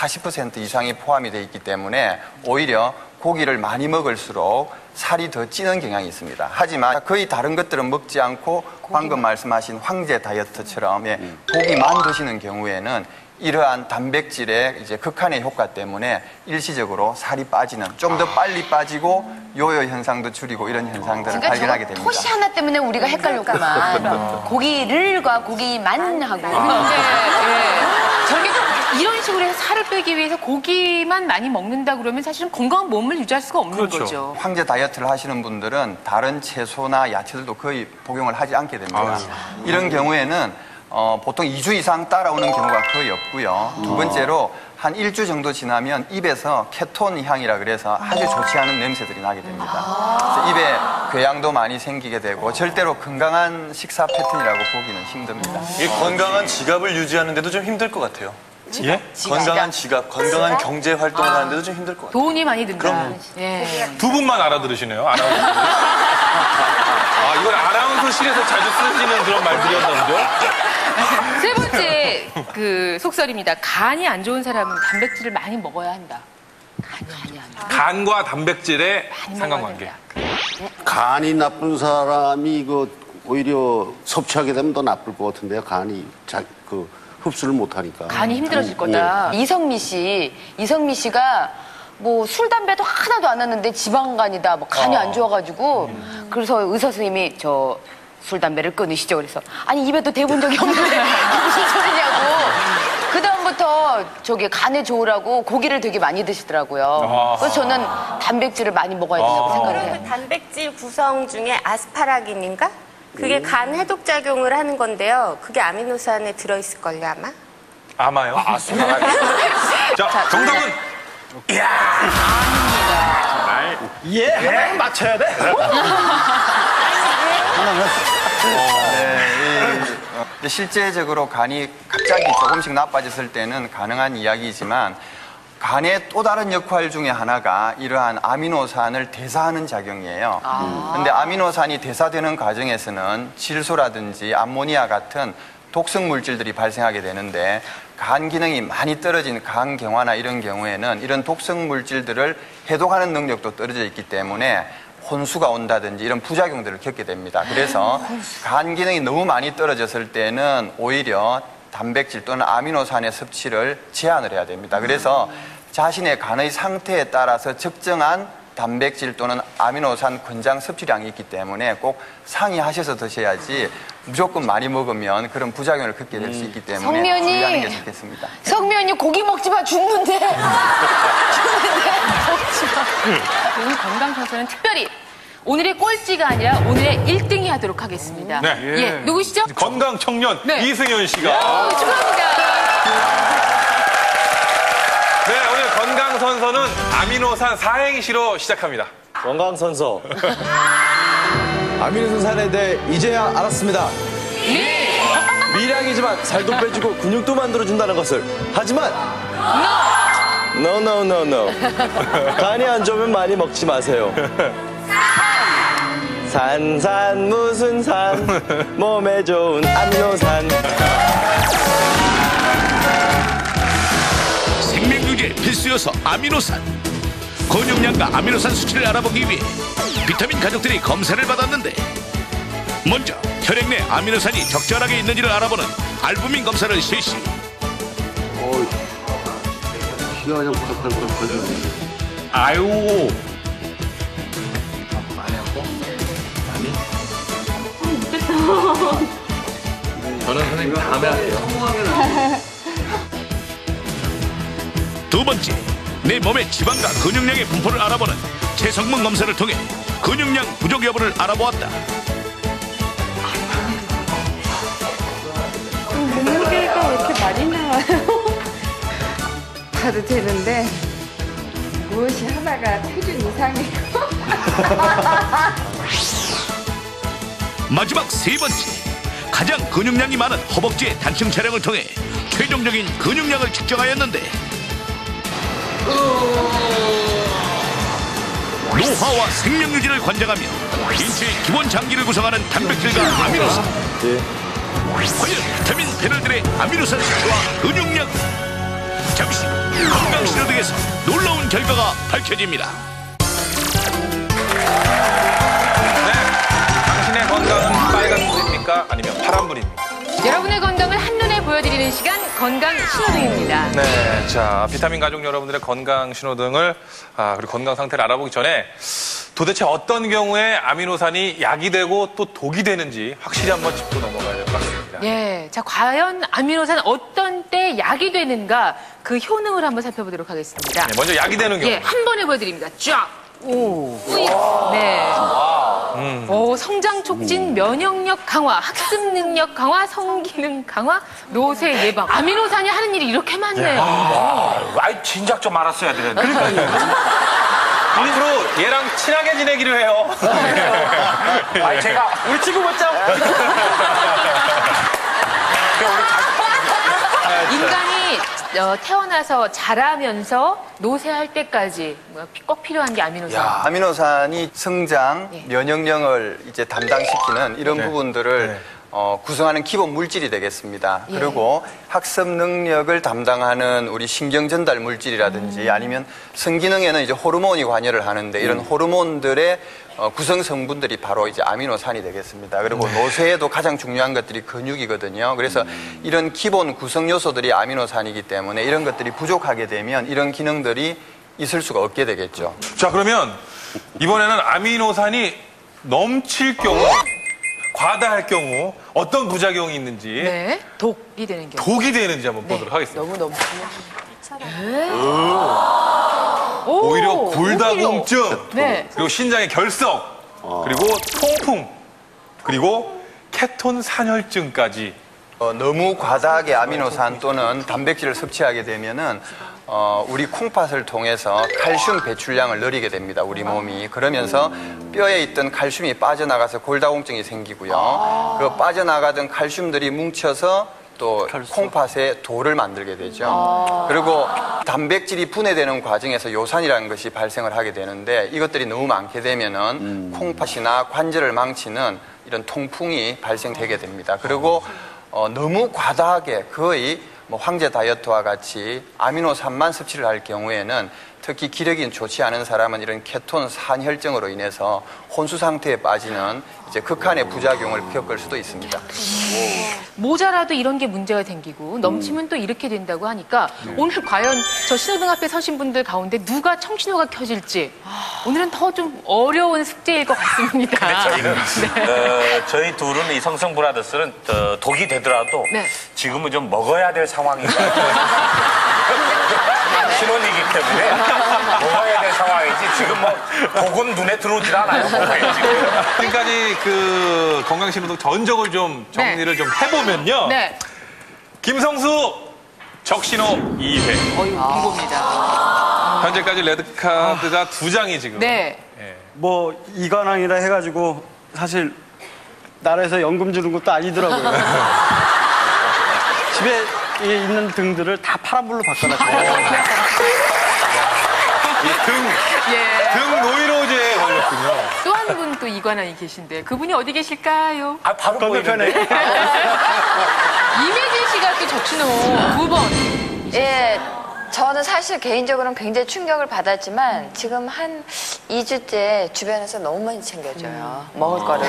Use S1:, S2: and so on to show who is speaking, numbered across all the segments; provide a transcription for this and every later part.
S1: 40% 이상이 포함이 되어 있기 때문에 오히려 고기를 많이 먹을수록 살이 더 찌는 경향이 있습니다. 하지만 거의 다른 것들은 먹지 않고 방금 말씀하신 황제 다이어트처럼 고기만 드시는 경우에는 이러한 단백질의 이제 극한의 효과 때문에 일시적으로 살이 빠지는, 좀 더 빨리 빠지고 요요 현상도 줄이고 이런 현상들을 발견하게 됩니다.
S2: 토시 하나 때문에 우리가 헷갈렸구만. 고기를과 고기만 하고.
S3: 저렇게 이런 식으로 해서 살을 빼기 위해서 고기만 많이 먹는다 그러면 사실은 건강한 몸을 유지할 수가 없는 거죠.
S1: 황제 다이어트를 하시는 분들은 다른 채소나 야채들도 거의 복용을 하지 않게 됩니다. 이런 경우에는 보통 2주 이상 따라오는 경우가 거의 없고요. 두 번째로 한 1주 정도 지나면 입에서 케톤 향이라 그래서 아주 좋지 않은 냄새들이 나게 됩니다. 그래서 입에 궤양도 많이 생기게 되고 절대로 건강한 식사 패턴이라고 보기는 힘듭니다.
S4: 이 건강한 지갑을 유지하는데도 좀 힘들 것 같아요.
S5: 예?
S4: 건강한 지갑, 건강한 경제 활동을 하는데도 좀 힘들 것 같아요.
S3: 돈이 많이 든다.
S4: 그럼요.
S5: 두 분만 알아들으시네요. 아나운서. 아, 이건 아나운서실에서 자주 쓰시는 그런 말들이었나 보죠?
S3: 세 번째 그 속설입니다. 간이 안 좋은 사람은 단백질을 많이 먹어야 한다. 간이 안 좋아.
S5: 간과 단백질의
S3: 많이
S5: 상관관계.
S3: 먹어야 된다.
S6: 간이 나쁜 사람이 오히려 섭취하게 되면 더 나쁠 것 같은데요. 간이 흡수를 못 하니까.
S3: 간이 힘들어질 거다.
S2: 이성미 씨가 뭐 술, 담배도 하나도 안 하는데 지방간이다. 뭐 간이 안 좋아가지고 그래서 의사 선생님이 저 술, 담배를 끊으시죠. 그래서 아니 입에도 대본 적이 없는데 무슨 소리냐고. 그다음부터 저기 간에 좋으라고 고기를 되게 많이 드시더라고요. 그래서 저는 단백질을 많이 먹어야 된다고 생각을 해요.
S7: 그 단백질 구성 중에 아스파라긴인가? 그게 간 해독 작용을 하는 건데요. 그게 아미노산에 들어있을걸요, 아마?
S5: 아마요? 자, 정답은?
S4: 예, 맞춰야 돼.
S1: 실제적으로 간이 갑자기 조금씩 나빠졌을 때는 가능한 이야기이지만 간의 또 다른 역할 중에 하나가 이러한 아미노산을 대사하는 작용이에요. 그런데 아미노산이 대사되는 과정에서는 질소라든지 암모니아 같은 독성 물질들이 발생하게 되는데 간 기능이 많이 떨어진 간경화나 이런 경우에는 이런 독성 물질들을 해독하는 능력도 떨어져 있기 때문에 혼수가 온다든지 이런 부작용들을 겪게 됩니다. 그래서 간 기능이 너무 많이 떨어졌을 때는 오히려 단백질 또는 아미노산의 섭취를 제한을 해야 됩니다. 그래서 자신의 간의 상태에 따라서 적정한 단백질 또는 아미노산 권장 섭취량이 있기 때문에 꼭 상의하셔서 드셔야지 무조건 많이 먹으면 그런 부작용을 겪게 될 수 있기 때문에 주의하는 게 좋겠습니다.
S2: 성면이 고기 먹지 마 죽는데.
S3: 오늘 건강선수는 특별히 오늘의 꼴찌가 아니라 오늘의 1등이 하도록 하겠습니다.
S5: 네.
S3: 예, 누구시죠?
S5: 건강 청년 이승현 씨가.
S3: 축하합니다.
S5: 네, 오늘 건강 선서는 아미노산 사행시로 시작합니다.
S4: 건강 선서. 아미노산에 대해 이제야 알았습니다. 미량이지만 살도 빼주고 근육도 만들어준다는 것을. 하지만 No. 간이 안 좋으면 많이 먹지 마세요. 산 무슨 산 몸에 좋은 아미노산.
S8: 생명유지에 필수요소 아미노산. 근육량과 아미노산 수치를 알아보기 위해 비타민 가족들이 검사를 받았는데 먼저 혈액 내 아미노산이 적절하게 있는지를 알아보는 알부민 검사를 실시.
S6: 피가 그냥 펄펄펄펄.
S5: 아유.
S9: 많이 아파? 많이? 저는 선생님 다음에 할게요.
S8: 두 번째, 내 몸의 지방과 근육량의 분포를 알아보는 체성분 검사를 통해 근육량 부족 여부를 알아보았다.
S10: 몸무게가 왜 이렇게 많이 나와요? 가도 되는데 무엇이 하나가 체중 이상이고.
S8: 마지막 세 번째, 가장 근육량이 많은 허벅지의 단층 촬영을 통해 최종적인 근육량을 측정하였는데 노화와 생명유지를 관장하며 인체의 기본 장기를 구성하는 단백질과 아미노산. 과연 비타민 패널들의 아미노산 수치와 근육량, 잠시 건강신호등에서 놀라운 결과가 밝혀집니다.
S5: 당신의 건강은 빨간불입니까? 아니면 파란불입니까?
S3: 여러분의 건강을 한눈에 보여드리는 시간 건강 신호등입니다.
S5: 네, 자 비타민 가족 여러분들의 건강 신호등을 그리고 건강 상태를 알아보기 전에 도대체 어떤 경우에 아미노산이 약이 되고 또 독이 되는지 확실히 한번 짚고 넘어가야 될 것 같습니다.
S3: 예, 자 과연 아미노산 어떤 때 약이 되는가 그 효능을 한번 살펴보도록 하겠습니다.
S5: 네, 먼저 약이 되는 경우.
S3: 예, 한 번에 보여드립니다. 쫙. 오. 네. 오, 성장 촉진, 면역력 강화, 학습 능력 강화, 성기능 강화, 노쇠 예방. 아미노산이 하는 일이 이렇게 많네요.
S9: 아이, 진작 좀 알았어야 되는데.
S5: 앞으로 얘랑 친하게 지내기로 해요.
S9: 아니, 제가.
S4: 우리 친구 맞죠?
S3: 인간이 태어나서 자라면서 노쇠할 때까지 꼭 필요한 게 아미노산.
S1: 아미노산이 성장, 면역력을 이제 담당시키는 이런 부분들을 구성하는 기본 물질이 되겠습니다. 그리고 학습 능력을 담당하는 우리 신경 전달 물질이라든지 아니면 성기능에는 이제 호르몬이 관여를 하는데 이런 호르몬들의 구성 성분들이 바로 이제 아미노산이 되겠습니다. 그리고 노쇠에도 가장 중요한 것들이 근육이거든요. 그래서 이런 기본 구성 요소들이 아미노산이기 때문에 이런 것들이 부족하게 되면 이런 기능들이 있을 수가 없게 되겠죠.
S5: 자, 그러면 이번에는 아미노산이 넘칠 경우, 과다할 경우 어떤 부작용이 있는지,
S3: 네, 독이 되는 경우.
S5: 독이 되는지 한번 보도록 하겠습니다.
S3: 너무 넘치면.
S5: 오히려 골다공증,
S3: 네.
S5: 그리고 신장의 결석, 그리고 통풍, 그리고 케톤 산혈증까지.
S1: 너무 과다하게 아미노산 또는 단백질을 섭취하게 되면은 우리 콩팥을 통해서 칼슘 배출량을 늘리게 됩니다. 우리 몸이. 그러면서 뼈에 있던 칼슘이 빠져나가서 골다공증이 생기고요. 그 빠져나가던 칼슘들이 뭉쳐서 또 콩팥에 돌을 만들게 되죠. 그리고 단백질이 분해되는 과정에서 요산이라는 것이 발생을 하게 되는데 이것들이 너무 많게 되면은 콩팥이나 관절을 망치는 이런 통풍이 발생되게 됩니다. 그리고 너무 과다하게 거의 뭐 황제 다이어트와 같이 아미노산만 섭취를 할 경우에는 특히 기력이 좋지 않은 사람은 이런 케톤 산혈증으로 인해서 혼수 상태에 빠지는 이제 극한의 부작용을 겪을 수도 있습니다.
S3: 모자라도 이런 게 문제가 생기고 넘치면 또 이렇게 된다고 하니까 오늘 과연 저 신호등 앞에 서신 분들 가운데 누가 청신호가 켜질지 오늘은 더 좀 어려운 숙제일 것 같습니다.
S9: 저희 둘은 이 성성 브라더스는 독이 되더라도 지금은 좀 먹어야 될 상황인가. 신혼이기 때문에 먹어야 될 상황이지 지금 뭐 독은 눈에 들어오질 않아요.
S5: 지금까지 그 건강신호등 전적을 좀 정리를 좀 해보면요. 김성수 적신호 2회.
S3: 이겁니다.
S5: 현재까지 레드카드가 2장이 지금.
S4: 뭐 이관왕이라 해가지고 사실 나라에서 연금 주는 것도 아니더라고요. 집에 있는 등들을 다 파란불로 바꿔놨어요.
S5: 등 노이로제에 걸렸군요.
S3: 또 한 분 또 이관왕이 계신데 그분이 어디 계실까요?
S9: 바로
S4: 건너편에.
S3: 이매진 씨가 또 적신호 2번.
S2: 예, 저는 사실 개인적으로는 굉장히 충격을 받았지만 지금 한 2주째 주변에서 너무 많이 챙겨줘요. 먹을 거를.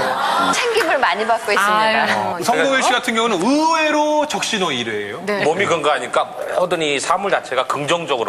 S2: 챙김을 많이 받고 있습니다.
S5: 성동일 씨 같은 경우는 의외로 적신호 1회예요.
S9: 몸이 건강하니까 모든 이 사물 자체가 긍정적으로